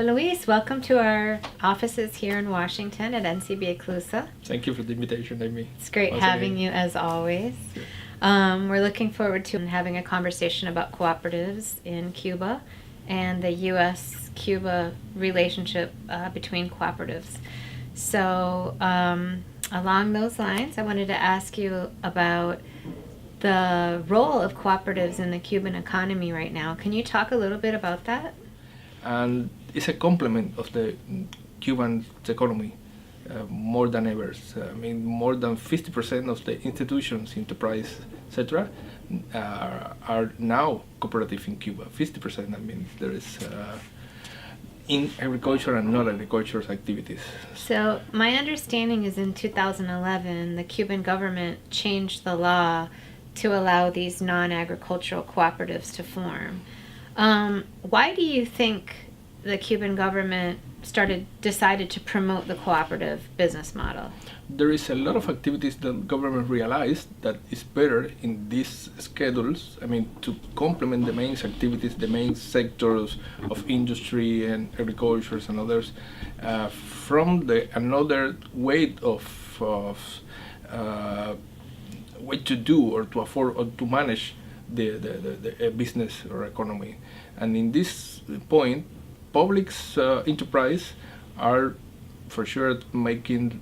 Luis, welcome to our offices here in Washington at NCBA CLUSA. Thank you for the invitation, Amy. It's great having you as always. We're looking forward to having a conversation about cooperatives in Cuba and the U.S.-Cuba relationship between cooperatives. So along those lines, I wanted to ask you about the role of cooperatives in the Cuban economy right now. Can you talk a little bit about that? And it's a complement of the Cuban economy more than ever. I mean, more than 50% of the institutions, enterprise, etc., are now cooperative in Cuba. 50%. I mean, there is in agriculture and non-agriculture activities. So my understanding is in 2011, the Cuban government changed the law to allow these non-agricultural cooperatives to form. Why do you think the Cuban government decided to promote the cooperative business model? There is a lot of activities that the government realized that it's better in these schedules, I mean, to complement the main activities, the main sectors of industry and agriculture and others, from another way way to do or to afford or to manage the business or economy. And in this point, public's enterprise are for sure making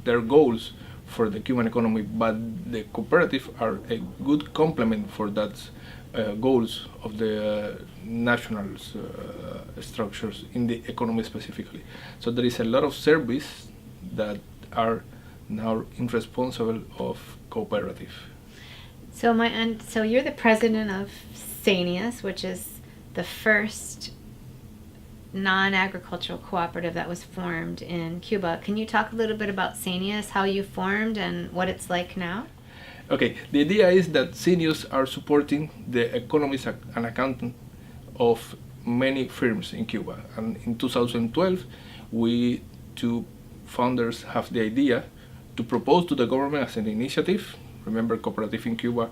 their goals for the Cuban economy, but the cooperative are a good complement for that goals of the national structures in the economy specifically. So there is a lot of service that are now responsible of cooperative. So you're the president of CENIAS, which is the first non-agricultural cooperative that was formed in Cuba. Can you talk a little bit about CENIAS, how you formed and what it's like now? Okay, the idea is that CENIAS are supporting the economists and accountant of many firms in Cuba. And in 2012, we two founders have the idea to propose to the government as an initiative. Remember, cooperative in Cuba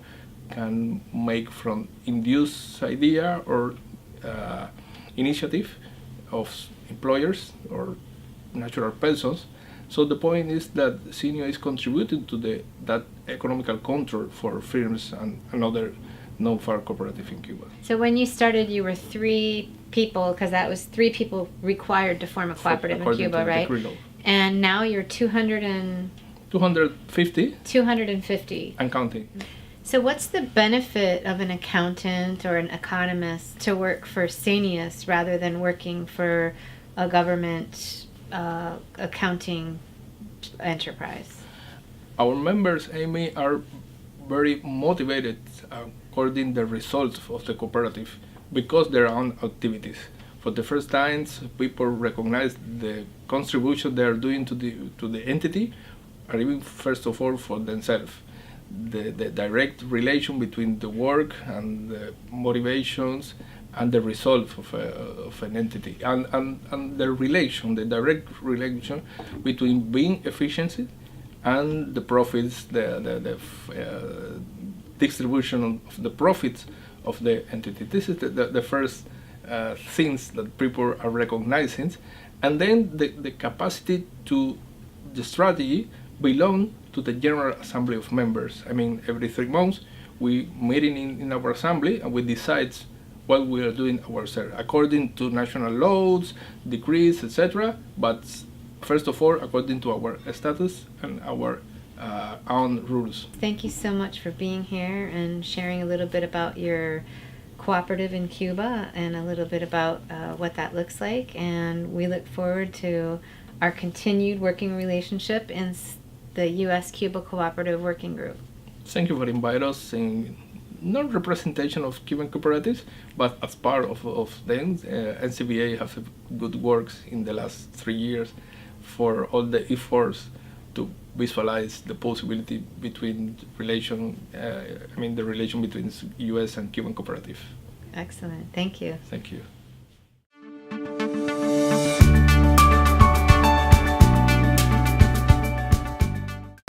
can make from induced idea or initiative of employers or natural persons. So the point is that CENIAS is contributing to that economical control for firms and other non-farm cooperative in Cuba. So when you started, you were 3 people, because that was 3 people required to form a cooperative in Cuba, right? And now you're 250 and counting. So what's the benefit of an accountant or an economist to work for CENIAS rather than working for a government accounting enterprise? Our members, Amy, are very motivated according to the results of the cooperative because their own activities. For the first time, people recognize the contribution they are doing to the entity, or even first of all for themselves. The direct relation between the work and the motivations and the result of an entity, and the direct relation between being efficiency and the profits, the distribution of the profits of the entity. This is the first things that people are recognizing, and then the capacity to the strategy belong to the General Assembly of members. I mean, every 3 months we meeting in our assembly and we decide what we are doing ourselves according to national laws, decrees, etc. But first of all, according to our status and our own rules. Thank you so much for being here and sharing a little bit about your cooperative in Cuba and a little bit about what that looks like. And we look forward to our continued working relationship in the U.S.-Cuba Cooperative Working Group. Thank you for inviting us in not representation of Cuban cooperatives, but as part of them. NCBA has good works in the last 3 years for all the efforts to visualize the possibility between the relation between U.S. and Cuban cooperative. Excellent. Thank you. Thank you.